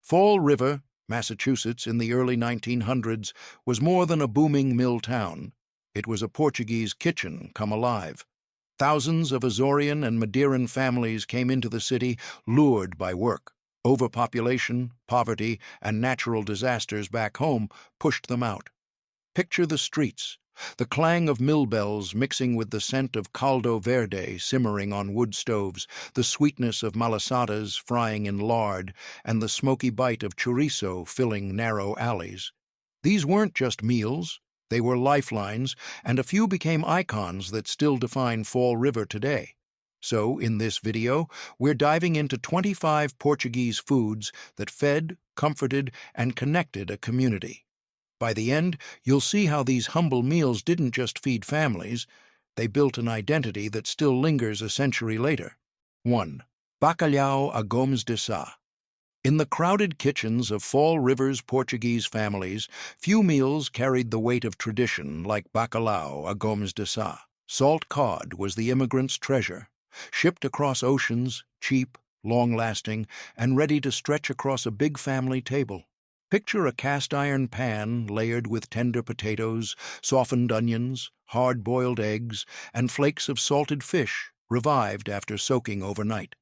Fall River, Massachusetts, in the early 1900s, was more than a booming mill town. It was a Portuguese kitchen come alive. Thousands of Azorean and Madeiran families came into the city, lured by work. Overpopulation, poverty, and natural disasters back home pushed them out. Picture the streets, the clang of mill bells mixing with the scent of Calo Verde simmering on wood stoves, the sweetness of Malasadas frying in lard, and the smoky bite of chorizo filling narrow alleys. These weren't just meals, they were lifelines, and a few became icons that still define Fall River today. So, in this video, we're diving into 25 Portuguese foods that fed, comforted, and connected a community. By the end, you'll see how these humble meals didn't just feed families, they built an identity that still lingers a century later. 1. Bakalao a Gomes de Sá. In the crowded kitchens of Fall River's Portuguese families, few meals carried the weight of tradition like Bakalao a Gomes de Sá. Salt cod was the immigrant's treasure, shipped across oceans, cheap, long-lasting, and ready to stretch across a big family table. Picture a cast-iron pan layered with tender potatoes, softened onions, hard-boiled eggs, and flakes of salted fish, revived after soaking overnight.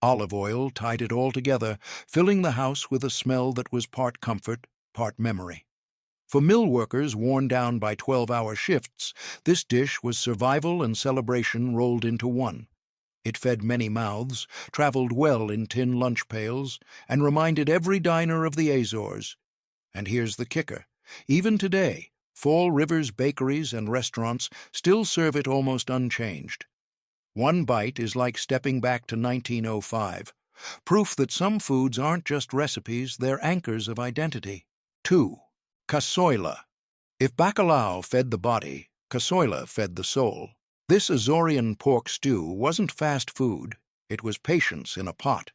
Olive oil tied it all together, filling the house with a smell that was part comfort, part memory. For mill workers worn down by 12-hour shifts, this dish was survival and celebration rolled into one. It fed many mouths, traveled well in tin lunch pails, and reminded every diner of the Azores. And here's the kicker. Even today, Fall River's bakeries and restaurants still serve it almost unchanged. One bite is like stepping back to 1905, proof that some foods aren't just recipes, they're anchors of identity. 2. Casoa. If Bakalao fed the body, Casoa fed the soul. This Azorean pork stew wasn't fast food, it was patience in a pot.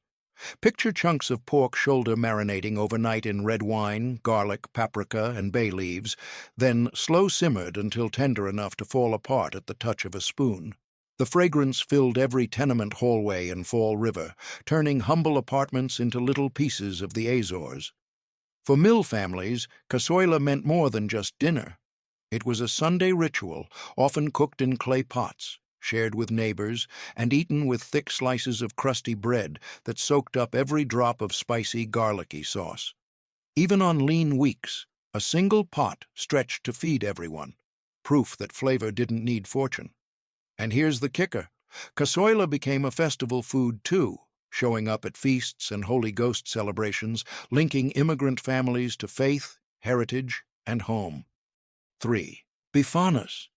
Picture chunks of pork shoulder marinating overnight in red wine, garlic, paprika, and bay leaves, then slow-simmered until tender enough to fall apart at the touch of a spoon. The fragrance filled every tenement hallway in Fall River, turning humble apartments into little pieces of the Azores. For mill families, Casoa meant more than just dinner. It was a Sunday ritual, often cooked in clay pots, shared with neighbors, and eaten with thick slices of crusty bread that soaked up every drop of spicy, garlicky sauce. Even on lean weeks, a single pot stretched to feed everyone, proof that flavor didn't need fortune. And here's the kicker. Casoa became a festival food too, showing up at feasts and Holy Ghost celebrations, linking immigrant families to faith, heritage, and home. 3. Buffanas.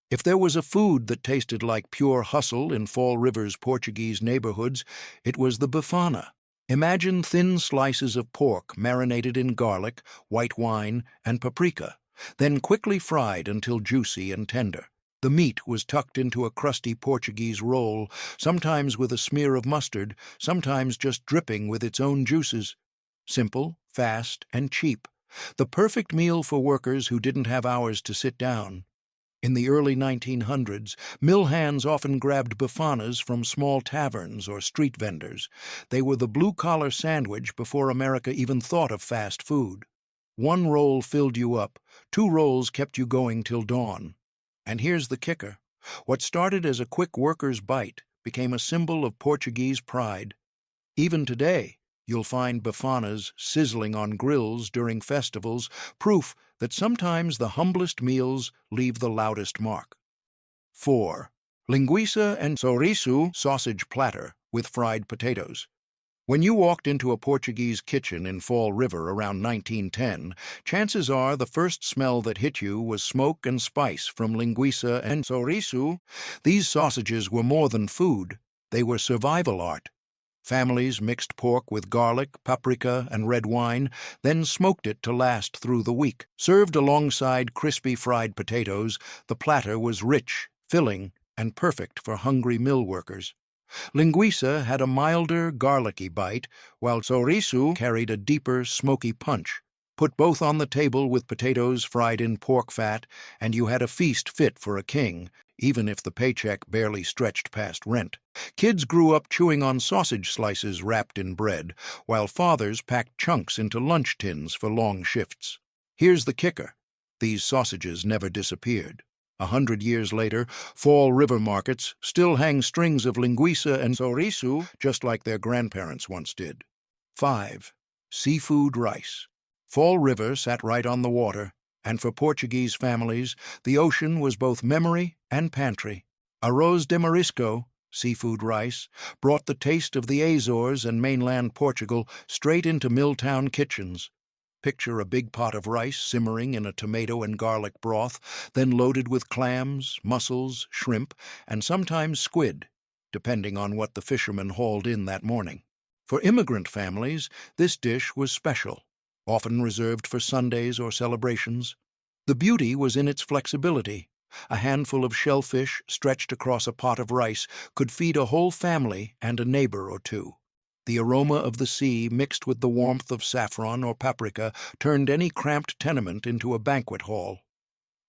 If there was a food that tasted like pure hustle in Fall River's Portuguese neighborhoods, it was the Buffana. Imagine thin slices of pork marinated in garlic, white wine, and paprika, then quickly fried until juicy and tender. The meat was tucked into a crusty Portuguese roll, sometimes with a smear of mustard, sometimes just dripping with its own juices. Simple, fast, and cheap. The perfect meal for workers who didn't have hours to sit down. In the early 1900s, mill hands often grabbed Buffanas from small taverns or street vendors. They were the blue-collar sandwich before America even thought of fast food. One roll filled you up, 2 rolls kept you going till dawn. And here's the kicker. What started as a quick worker's bite became a symbol of Portuguese pride. Even today, you'll find Buffanas sizzling on grills during festivals, proof that sometimes the humblest meals leave the loudest mark. 4. Linguiça and chorizo sausage platter with fried potatoes. When you walked into a Portuguese kitchen in Fall River around 1910, chances are the first smell that hit you was smoke and spice from linguiça and chorizo. These sausages were more than food, they were survival art. Families mixed pork with garlic, paprika, and red wine, then smoked it to last through the week. Served alongside crispy fried potatoes, the platter was rich, filling, and perfect for hungry mill workers. Linguiça had a milder, garlicky bite, while chorizo carried a deeper, smoky punch. Put both on the table with potatoes fried in pork fat, and you had a feast fit for a king. even if the paycheck barely stretched past rent. Kids grew up chewing on sausage slices wrapped in bread, while fathers packed chunks into lunch tins for long shifts. Here's the kicker. These sausages never disappeared. 100 years later, fall river markets still hang strings of linguiça and chorizo just like their grandparents once did. 5. Seafood rice. Fall River sat right on the water, and for Portuguese families, the ocean was both memory and pantry. Arroz de marisco, seafood rice, brought the taste of the Azores and mainland Portugal straight into Milltown kitchens. Picture a big pot of rice simmering in a tomato and garlic broth, then loaded with clams, mussels, shrimp, and sometimes squid, depending on what the fishermen hauled in that morning. For immigrant families, this dish was special, often reserved for Sundays or celebrations. The beauty was in its flexibility. A handful of shellfish stretched across a pot of rice could feed a whole family and a neighbor or two. The aroma of the sea mixed with the warmth of saffron or paprika turned any cramped tenement into a banquet hall.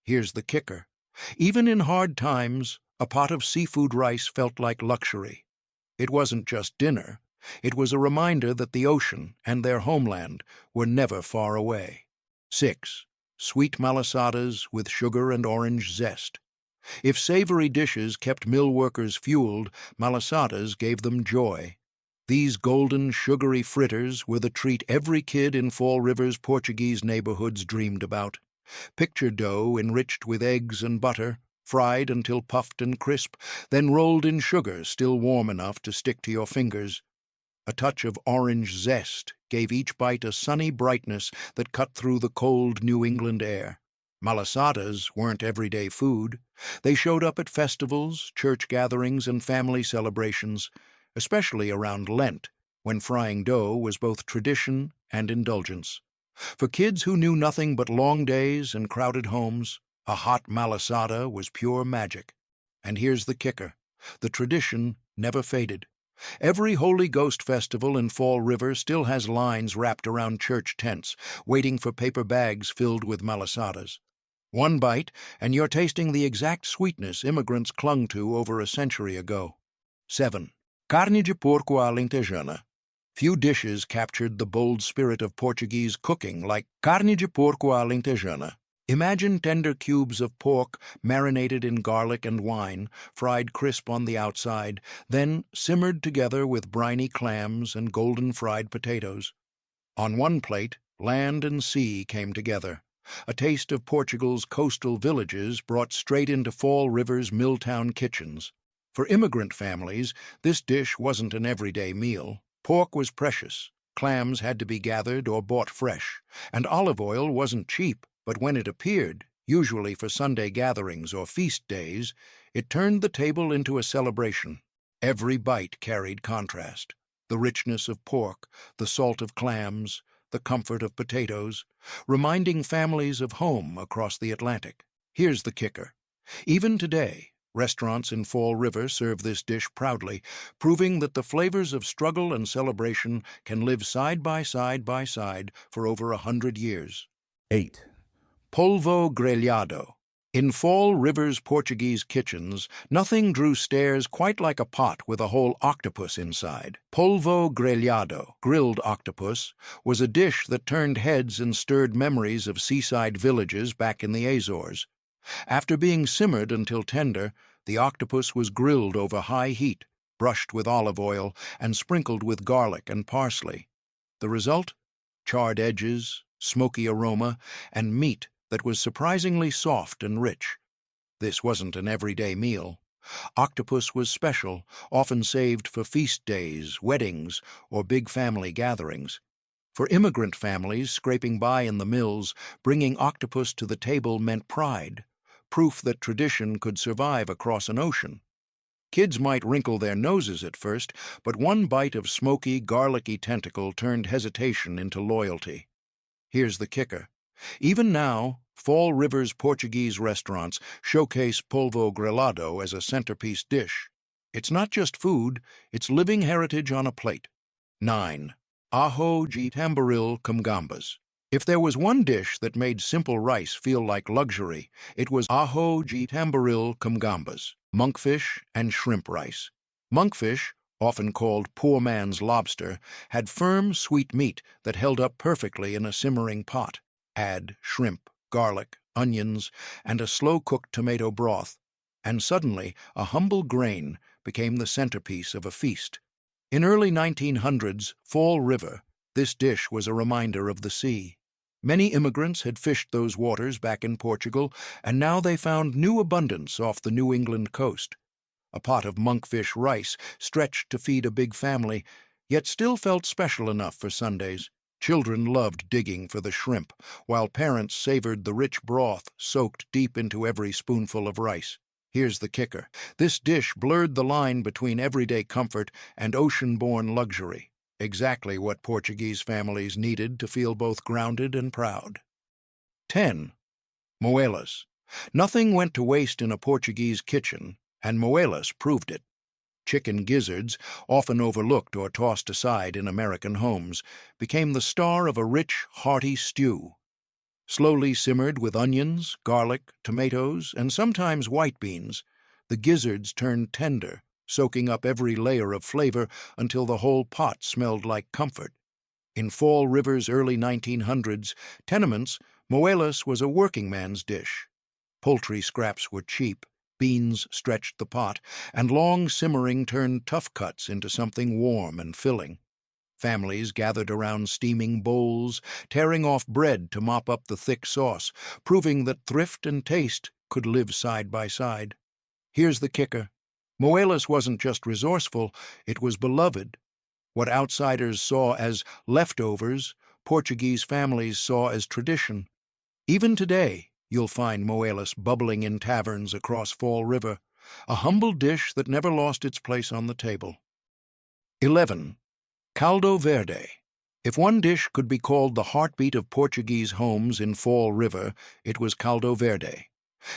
Here's the kicker. Even in hard times, a pot of seafood rice felt like luxury. It wasn't just dinner. It was a reminder that the ocean and their homeland were never far away. 6. Sweet malasadas with sugar and orange zest. If savory dishes kept mill workers fueled, malasadas gave them joy. These golden, sugary fritters were the treat every kid in Fall River's Portuguese neighborhoods dreamed about. Picture dough enriched with eggs and butter, fried until puffed and crisp, then rolled in sugar still warm enough to stick to your fingers. A touch of orange zest gave each bite a sunny brightness that cut through the cold New England air. Malasadas weren't everyday food. They showed up at festivals, church gatherings, and family celebrations, especially around Lent, when frying dough was both tradition and indulgence. For kids who knew nothing but long days and crowded homes, a hot malasada was pure magic. And here's the kicker. The tradition never faded. Every Holy Ghost festival in Fall River still has lines wrapped around church tents, waiting for paper bags filled with malasadas. One bite, and you're tasting the exact sweetness immigrants clung to over a century ago. 7. Carne de Vinadalos. Few dishes captured the bold spirit of Portuguese cooking like carne de Vinadalos. Imagine tender cubes of pork marinated in garlic and wine, fried crisp on the outside, then simmered together with briny clams and golden fried potatoes. On one plate, land and sea came together, a taste of Portugal's coastal villages brought straight into Fall River's Milltown kitchens. For immigrant families, this dish wasn't an everyday meal. Pork was precious, clams had to be gathered or bought fresh, and olive oil wasn't cheap. But when it appeared, usually for Sunday gatherings or feast days, it turned the table into a celebration. Every bite carried contrast. The richness of pork, the salt of clams, the comfort of potatoes, reminding families of home across the Atlantic. Here's the kicker. Even today, restaurants in Fall River serve this dish proudly, proving that the flavors of struggle and celebration can live side by side for over 100 years. 8. Pulvo grelhado. In Fall River's Portuguese kitchens, nothing drew stares quite like a pot with a whole octopus inside. Pulvo grelhado, grilled octopus, was a dish that turned heads and stirred memories of seaside villages back in the Azores. After being simmered until tender, the octopus was grilled over high heat, brushed with olive oil, and sprinkled with garlic and parsley. The result? Charred edges, smoky aroma, and meat that was surprisingly soft and rich. This wasn't an everyday meal. Octopus was special, often saved for feast days, weddings, or big family gatherings. For immigrant families scraping by in the mills, bringing octopus to the table meant pride, proof that tradition could survive across an ocean. Kids might wrinkle their noses at first, but one bite of smoky, garlicky tentacle turned hesitation into loyalty. Here's the kicker. Even now, Fall River's Portuguese restaurants showcase polvo grelhado as a centerpiece dish. It's not just food, it's living heritage on a plate. 9. Ajo de tamboril com gambas. If there was one dish that made simple rice feel like luxury, it was aho de tamboril com gambas, monkfish and shrimp rice. Monkfish, often called poor man's lobster, had firm, sweet meat that held up perfectly in a simmering pot. Add shrimp, garlic, onions, and a slow-cooked tomato broth, and suddenly a humble grain became the centerpiece of a feast. In early 1900s, Fall River, this dish was a reminder of the sea. Many immigrants had fished those waters back in Portugal, and now they found new abundance off the New England coast. A pot of monkfish rice, stretched to feed a big family, yet still felt special enough for Sundays. Children loved digging for the shrimp, while parents savored the rich broth soaked deep into every spoonful of rice. Here's the kicker. This dish blurred the line between everyday comfort and ocean-born luxury. Exactly what Portuguese families needed to feel both grounded and proud. 10. Moelas. Nothing went to waste in a Portuguese kitchen, and moelas proved it. Chicken gizzards, often overlooked or tossed aside in American homes, became the star of a rich, hearty stew. Slowly simmered with onions, garlic, tomatoes, and sometimes white beans, the gizzards turned tender, soaking up every layer of flavor until the whole pot smelled like comfort. In Fall River's early 1900s tenements, moelas was a working man's dish. Poultry scraps were cheap, beans stretched the pot, and long simmering turned tough cuts into something warm and filling. Families gathered around steaming bowls, tearing off bread to mop up the thick sauce, proving that thrift and taste could live side by side. Here's the kicker. Moelas wasn't just resourceful, it was beloved. What outsiders saw as leftovers, Portuguese families saw as tradition. Even today, you'll find moelas bubbling in taverns across Fall River, a humble dish that never lost its place on the table. 11. Caldo Verde. If one dish could be called the heartbeat of Portuguese homes in Fall River, it was Caldo Verde.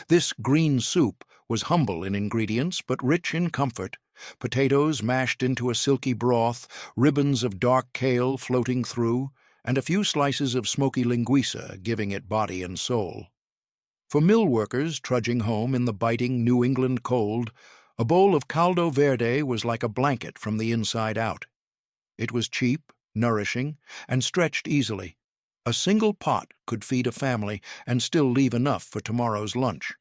This green soup was humble in ingredients but rich in comfort. Potatoes mashed into a silky broth, ribbons of dark kale floating through, and a few slices of smoky linguiça giving it body and soul. For mill workers trudging home in the biting New England cold, a bowl of Caldo Verde was like a blanket from the inside out. It was cheap, nourishing, and stretched easily. A single pot could feed a family and still leave enough for tomorrow's lunch.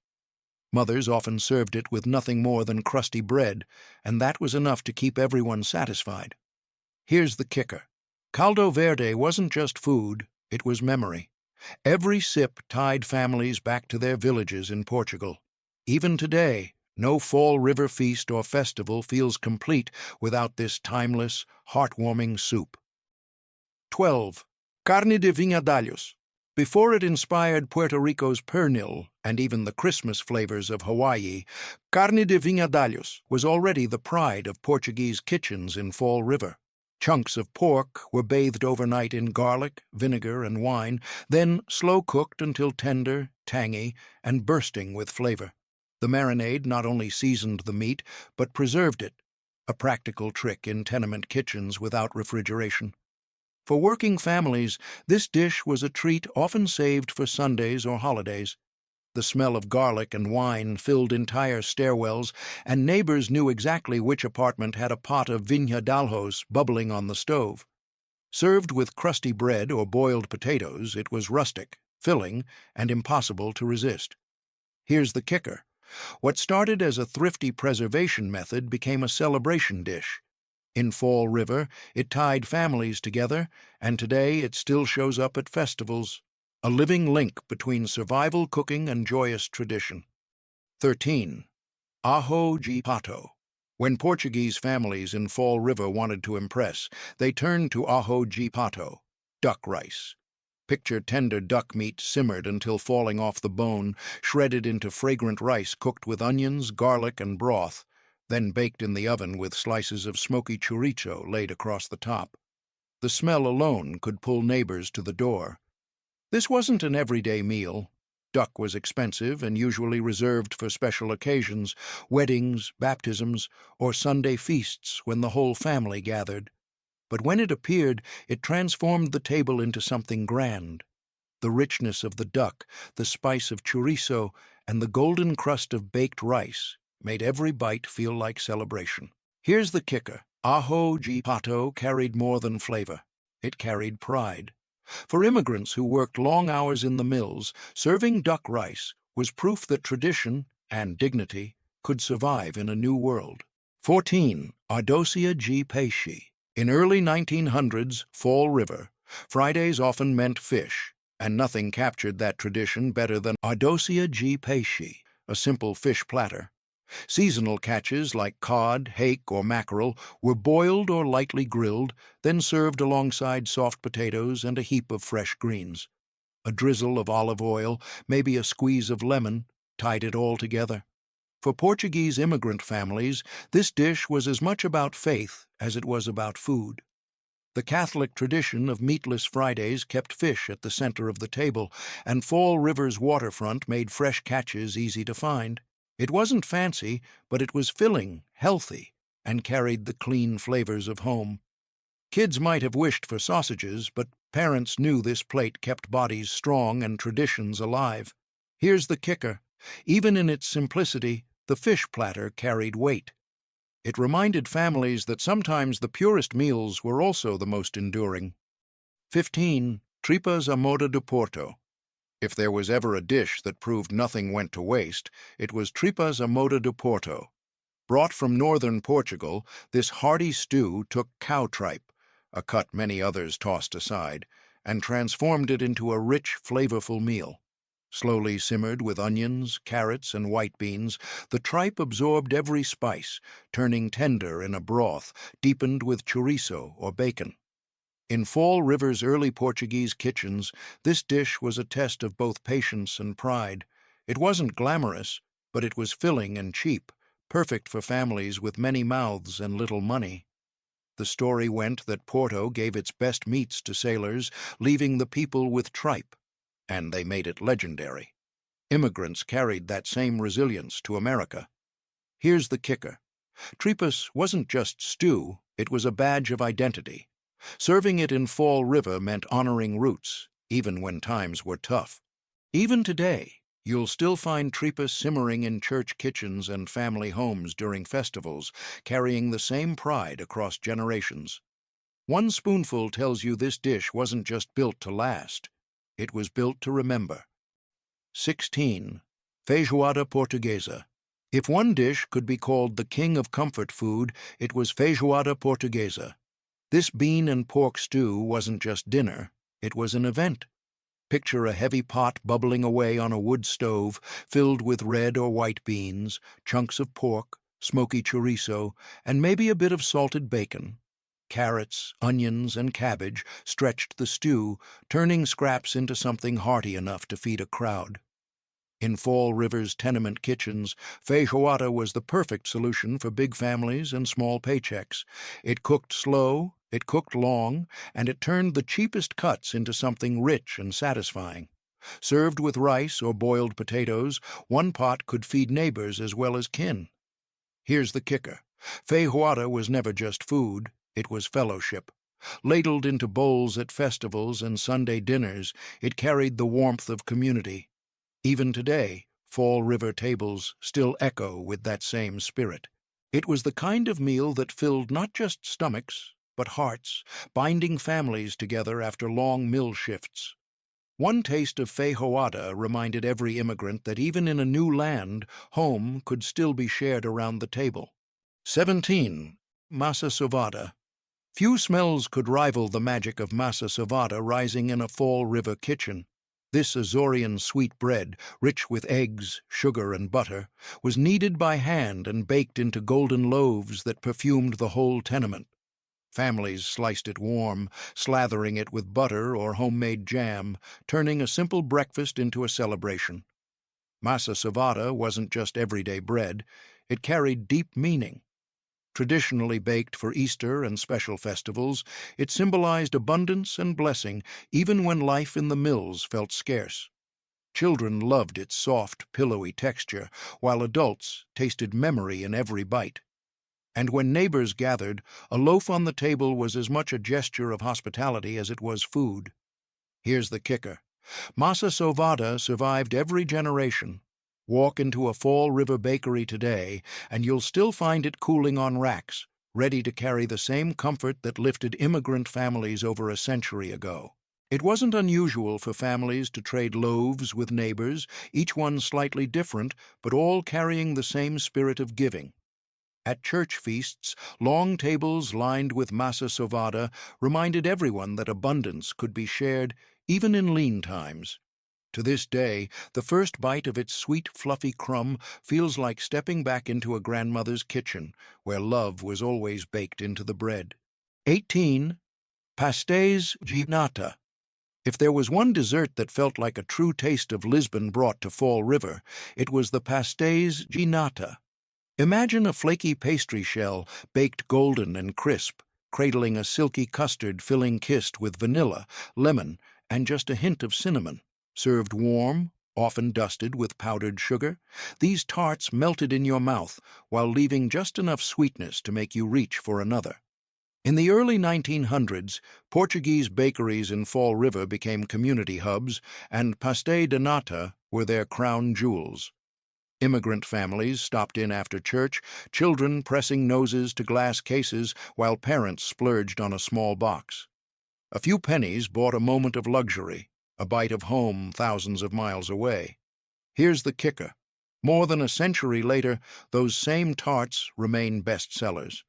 Mothers often served it with nothing more than crusty bread, and that was enough to keep everyone satisfied. Here's the kicker. Caldo Verde wasn't just food, it was memory. Every sip tied families back to their villages in Portugal. Even today, no Fall River feast or festival feels complete without this timeless, heartwarming soup. 12. Carne de Vinadalos. Before it inspired Puerto Rico's pernil and even the Christmas flavors of Hawaii, Carne de Vinadalos was already the pride of Portuguese kitchens in Fall River. Chunks of pork were bathed overnight in garlic, vinegar, and wine, then slow-cooked until tender, tangy, and bursting with flavor. The marinade not only seasoned the meat, but preserved it, a practical trick in tenement kitchens without refrigeration. For working families, this dish was a treat often saved for Sundays or holidays. The smell of garlic and wine filled entire stairwells, and neighbors knew exactly which apartment had a pot of vinadalos bubbling on the stove. Served with crusty bread or boiled potatoes, it was rustic, filling, and impossible to resist. Here's the kicker. What started as a thrifty preservation method became a celebration dish. In Fall River, it tied families together, and today it still shows up at festivals, a living link between survival cooking and joyous tradition. 13. Ajo de pato. When Portuguese families in Fall River wanted to impress, they turned to ajo de pato, duck rice. Picture tender duck meat simmered until falling off the bone, shredded into fragrant rice cooked with onions, garlic, and broth, then baked in the oven with slices of smoky chorizo laid across the top. The smell alone could pull neighbors to the door. This wasn't an everyday meal. Duck was expensive and usually reserved for special occasions, weddings, baptisms, or Sunday feasts when the whole family gathered. But when it appeared, it transformed the table into something grand. The richness of the duck, the spice of chorizo, and the golden crust of baked rice made every bite feel like celebration. Here's the kicker. Ajo giato carried more than flavor. It carried pride. For immigrants who worked long hours in the mills, serving duck rice was proof that tradition and dignity could survive in a new world. 14. Ardosia gi pesi. In early 1900s, Fall River, Fridays often meant fish, and nothing captured that tradition better than Ardosia gi pesi, a simple fish platter. Seasonal catches like cod, hake, or mackerel were boiled or lightly grilled, then served alongside soft potatoes and a heap of fresh greens. A drizzle of olive oil, maybe a squeeze of lemon, tied it all together. For Portuguese immigrant families, this dish was as much about faith as it was about food. The Catholic tradition of meatless Fridays kept fish at the center of the table, and Fall River's waterfront made fresh catches easy to find. It wasn't fancy, but it was filling, healthy, and carried the clean flavors of home. Kids might have wished for sausages, but parents knew this plate kept bodies strong and traditions alive. Here's the kicker. Even in its simplicity, the fish platter carried weight. It reminded families that sometimes the purest meals were also the most enduring. 15. Tripas à moda de Porto. If there was ever a dish that proved nothing went to waste, it was tripas à moda de Porto. Brought from northern Portugal, this hearty stew took cow tripe, a cut many others tossed aside, and transformed it into a rich, flavorful meal. Slowly simmered with onions, carrots, and white beans, the tripe absorbed every spice, turning tender in a broth, deepened with chorizo or bacon. In Fall River's early Portuguese kitchens, this dish was a test of both patience and pride. It wasn't glamorous, but it was filling and cheap, perfect for families with many mouths and little money. The story went that Porto gave its best meats to sailors, leaving the people with tripe, and they made it legendary. Immigrants carried that same resilience to America. Here's the kicker. Tripas wasn't just stew, it was a badge of identity. Serving it in Fall River meant honoring roots, even when times were tough. Even today, you'll still find tripas simmering in church kitchens and family homes during festivals, carrying the same pride across generations. One spoonful tells you this dish wasn't just built to last, it was built to remember. 16. Fijuada Portuguesea. If one dish could be called the king of comfort food, it was Fijuada Portuguesea. This bean and pork stew wasn't just dinner, it was an event. Picture a heavy pot bubbling away on a wood stove, filled with red or white beans, chunks of pork, smoky chorizo, and maybe a bit of salted bacon. Carrots, onions, and cabbage stretched the stew, turning scraps into something hearty enough to feed a crowd. In Fall River's tenement kitchens, feijoada was the perfect solution for big families and small paychecks. It cooked slow, it cooked long, and it turned the cheapest cuts into something rich and satisfying. Served with rice or boiled potatoes, one pot could feed neighbors as well as kin. Here's the kicker. Feijoada was never just food, it was fellowship. Ladled into bowls at festivals and Sunday dinners, it carried the warmth of community. Even today, Fall River tables still echo with that same spirit. It was the kind of meal that filled not just stomachs, but hearts, binding families together after long mill shifts. One taste of feijoada reminded every immigrant that even in a new land, home could still be shared around the table. 17. Masa Svada. Few smells could rival the magic of Masa Svada rising in a Fall River kitchen. This Azorean sweet bread, rich with eggs, sugar, and butter, was kneaded by hand and baked into golden loaves that perfumed the whole tenement. Families sliced it warm, slathering it with butter or homemade jam, turning a simple breakfast into a celebration. Masa Svada wasn't just everyday bread, it carried deep meaning. Traditionally baked for Easter and special festivals, it symbolized abundance and blessing even when life in the mills felt scarce. Children loved its soft, pillowy texture, while adults tasted memory in every bite. And when neighbors gathered, a loaf on the table was as much a gesture of hospitality as it was food. Here's the kicker. Masa Svada survived every generation. Walk into a Fall River bakery today, and you'll still find it cooling on racks, ready to carry the same comfort that lifted immigrant families over a century ago. It wasn't unusual for families to trade loaves with neighbors, each one slightly different, but all carrying the same spirit of giving. At church feasts, long tables lined with Masa Svada reminded everyone that abundance could be shared even in lean times. To this day, the first bite of its sweet, fluffy crumb feels like stepping back into a grandmother's kitchen, where love was always baked into the bread. 18. Pastéis de nata. If there was one dessert that felt like a true taste of Lisbon brought to Fall River, it was the pastéis de nata. Imagine a flaky pastry shell, baked golden and crisp, cradling a silky custard filling kissed with vanilla, lemon, and just a hint of cinnamon. Served warm, often dusted with powdered sugar, these tarts melted in your mouth while leaving just enough sweetness to make you reach for another. In the early 1900s, Portuguese bakeries in Fall River became community hubs, and pastéis de nata were their crown jewels. Immigrant families stopped in after church, children pressing noses to glass cases while parents splurged on a small box. A few pennies bought a moment of luxury, a bite of home thousands of miles away. Here's the kicker. More than a century later, those same tarts remain bestsellers.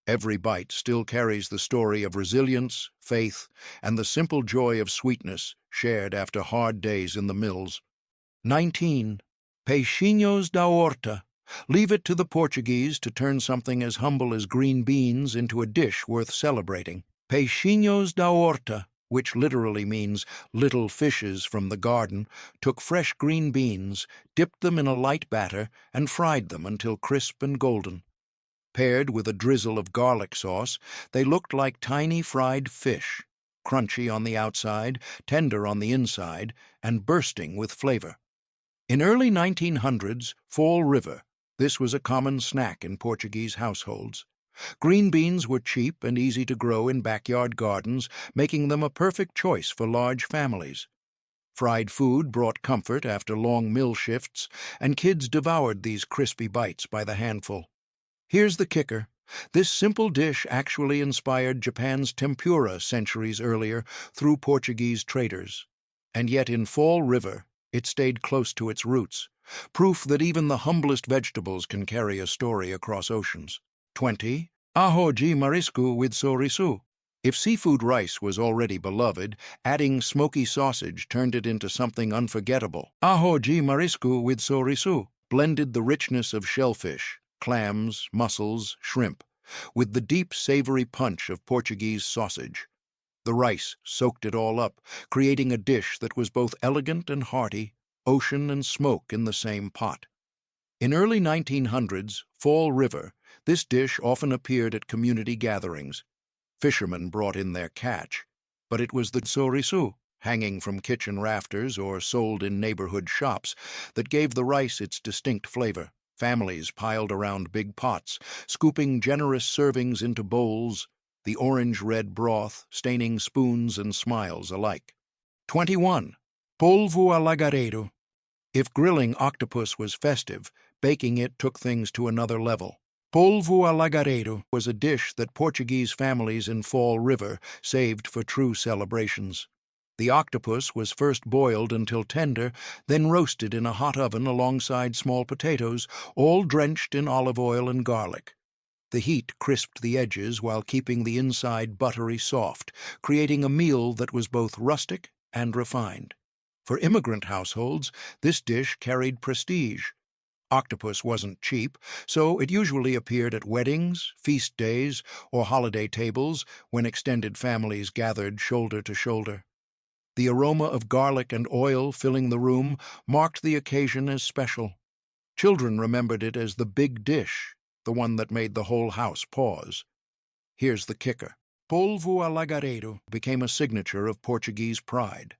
Every bite still carries the story of resilience, faith, and the simple joy of sweetness shared after hard days in the mills. 19. Peixinhos da horta. Leave it to the Portuguese to turn something as humble as green beans into a dish worth celebrating. Peixinhos da horta, which literally means little fishes from the garden, took fresh green beans, dipped them in a light batter, and fried them until crisp and golden. Paired with a drizzle of garlic sauce, they looked like tiny fried fish, crunchy on the outside, tender on the inside, and bursting with flavor. In early 1900s, Fall River, this was a common snack in Portuguese households. Green beans were cheap and easy to grow in backyard gardens, making them a perfect choice for large families. Fried food brought comfort after long mill shifts, and kids devoured these crispy bites by the handful. Here's the kicker. This simple dish actually inspired Japan's tempura centuries earlier through Portuguese traders. And yet in Fall River, it stayed close to its roots, proof that even the humblest vegetables can carry a story across oceans. 20. Arroz de marisco with chouriço. If seafood rice was already beloved, adding smoky sausage turned it into something unforgettable. Arroz de marisco with chouriço blended the richness of shellfish, clams, mussels, shrimp, with the deep, savory punch of Portuguese sausage. The rice soaked it all up, creating a dish that was both elegant and hearty, ocean and smoke in the same pot. In early 1900s, Fall River, this dish often appeared at community gatherings. Fishermen brought in their catch, but it was the chouriço, hanging from kitchen rafters or sold in neighborhood shops, that gave the rice its distinct flavor. Families piled around big pots, scooping generous servings into bowls, the orange-red broth staining spoons and smiles alike. 21. Pulvo a lagareiro. If grilling octopus was festive, baking it took things to another level. Pulvo a lagareiro was a dish that Portuguese families in Fall River saved for true celebrations. The octopus was first boiled until tender, then roasted in a hot oven alongside small potatoes, all drenched in olive oil and garlic. The heat crisped the edges while keeping the inside buttery soft, creating a meal that was both rustic and refined. For immigrant households, this dish carried prestige. Octopus wasn't cheap, so it usually appeared at weddings, feast days, or holiday tables when extended families gathered shoulder to shoulder. The aroma of garlic and oil filling the room marked the occasion as special. Children remembered it as the big dish, the one that made the whole house pause. Here's the kicker. Pulvo a lagareiro became a signature of Portuguese pride.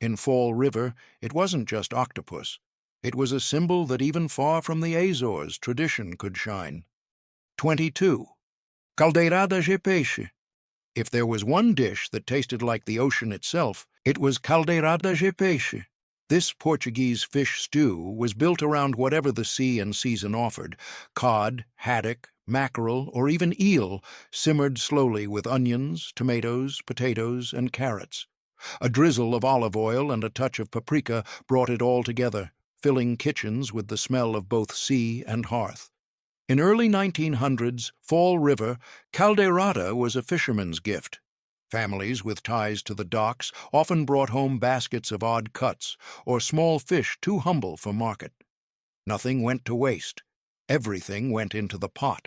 In Fall River, it wasn't just octopus. It was a symbol that even far from the Azores, tradition could shine. 22. Calder Japes. If there was one dish that tasted like the ocean itself, It was Carne de Japes. This Portuguese fish stew was built around whatever the sea and season offered: cod, haddock, mackerel, or even eel, simmered slowly with onions, tomatoes, potatoes, and carrots. A drizzle of olive oil and a touch of paprika brought it all together, filling kitchens with the smell of both sea and hearth. In early 1900s, Fall River, calderada was a fisherman's gift. Families with ties to the docks often brought home baskets of odd cuts or small fish too humble for market. Nothing went to waste. Everything went into the pot.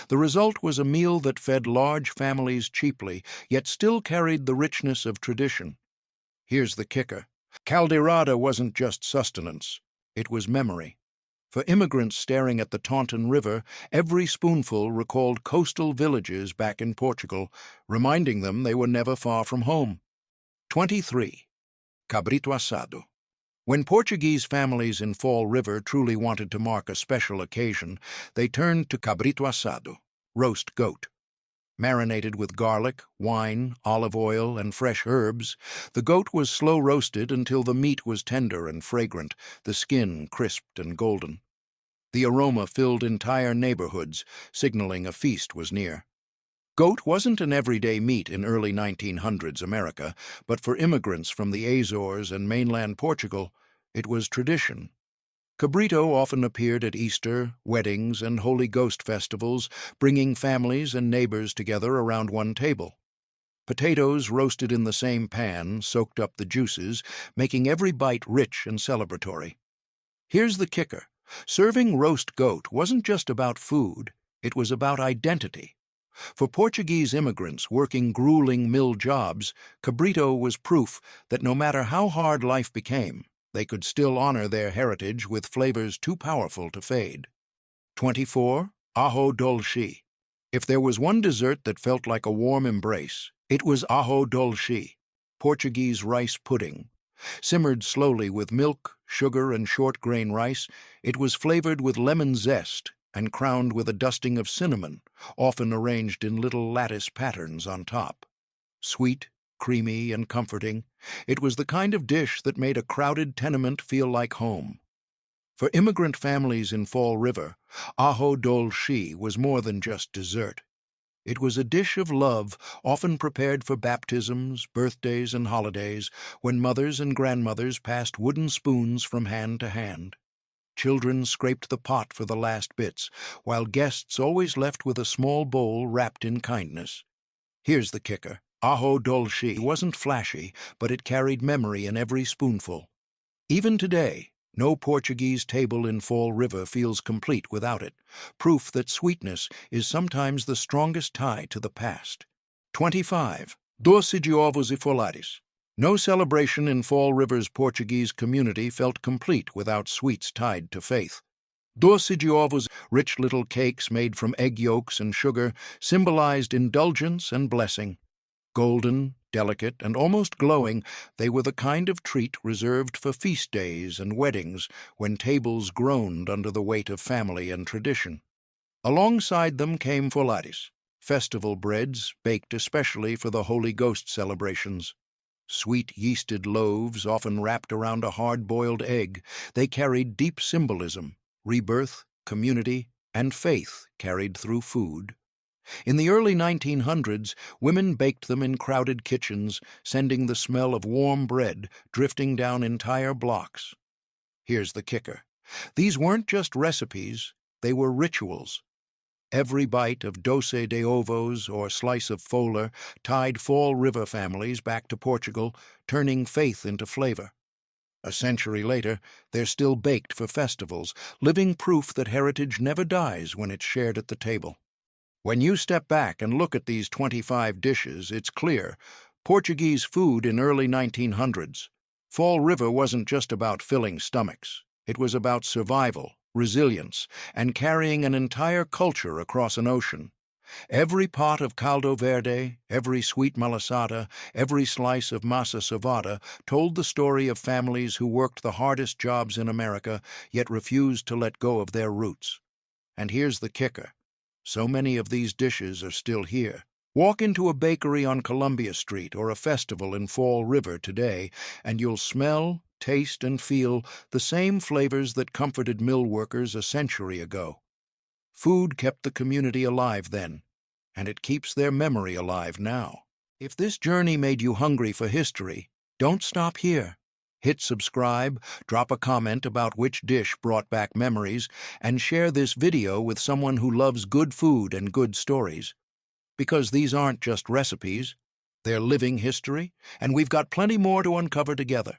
The result was a meal that fed large families cheaply, yet still carried the richness of tradition. Here's the kicker. Calderada wasn't just sustenance. It was memory. For immigrants staring at the Taunton River, every spoonful recalled coastal villages back in Portugal, reminding them they were never far from home. 23. Cabrito asado. When Portuguese families in Fall River truly wanted to mark a special occasion, they turned to cabrito asado, roast goat. Marinated with garlic, wine, olive oil, and fresh herbs, the goat was slow roasted until the meat was tender and fragrant, the skin crisped and golden. The aroma filled entire neighborhoods, signaling a feast was near. Goat wasn't an everyday meat in early 1900s America, but for immigrants from the Azores and mainland Portugal, it was tradition. Cabrito often appeared at Easter, weddings, and Holy Ghost festivals, bringing families and neighbors together around one table. Potatoes roasted in the same pan soaked up the juices, making every bite rich and celebratory. Here's the kicker. Serving roast goat wasn't just about food, it was about identity. For Portuguese immigrants working grueling mill jobs, cabrito was proof that no matter how hard life became, they could still honor their heritage with flavors too powerful to fade. 24. Ajo dulce. If there was one dessert that felt like a warm embrace, it was ajo dulce, Portuguese rice pudding. Simmered slowly with milk, sugar, and short-grain rice, it was flavored with lemon zest and crowned with a dusting of cinnamon, often arranged in little lattice patterns on top. Sweet, creamy, and comforting, it was the kind of dish that made a crowded tenement feel like home. For immigrant families in Fall River, ajo dulce was more than just dessert. It was a dish of love, often prepared for baptisms, birthdays, and holidays, when mothers and grandmothers passed wooden spoons from hand to hand. Children scraped the pot for the last bits, while guests always left with a small bowl wrapped in kindness. Here's the kicker. Ajo dulce wasn't flashy, but it carried memory in every spoonful. Even today, no Portuguese table in Fall River feels complete without it, proof that sweetness is sometimes the strongest tie to the past. 25. Doce de ovos e folhares. No celebration in Fall River's Portuguese community felt complete without sweets tied to faith. Doce de ovos, rich little cakes made from egg yolks and sugar, symbolized indulgence and blessing. Golden, delicate, and almost glowing, they were the kind of treat reserved for feast days and weddings when tables groaned under the weight of family and tradition. Alongside them came folhares, festival breads baked especially for the Holy Ghost celebrations. Sweet yeasted loaves often wrapped around a hard-boiled egg, they carried deep symbolism, rebirth, community, and faith carried through food. In the early 1900s, women baked them in crowded kitchens, sending the smell of warm bread drifting down entire blocks. Here's the kicker. These weren't just recipes, they were rituals. Every bite of doce de ovos or slice of folar tied Fall River families back to Portugal, turning faith into flavor. A century later, they're still baked for festivals, living proof that heritage never dies when it's shared at the table. When you step back and look at these 25 dishes, it's clear. Portuguese food in early 1900s. Fall River wasn't just about filling stomachs. It was about survival, resilience, and carrying an entire culture across an ocean. Every pot of Calo Verde, every sweet Malasada, every slice of Masa Svada told the story of families who worked the hardest jobs in America, yet refused to let go of their roots. And here's the kicker. So many of these dishes are still here, Walk into a bakery on Columbia Street or a festival in Fall River today, and you'll smell, taste, and feel the same flavors that comforted mill workers a century ago. Food kept the community alive then, and it keeps their memory alive now. If this journey made you hungry for history, don't stop here. Hit subscribe, drop a comment about which dish brought back memories, and share this video with someone who loves good food and good stories. Because these aren't just recipes, they're living history, and we've got plenty more to uncover together.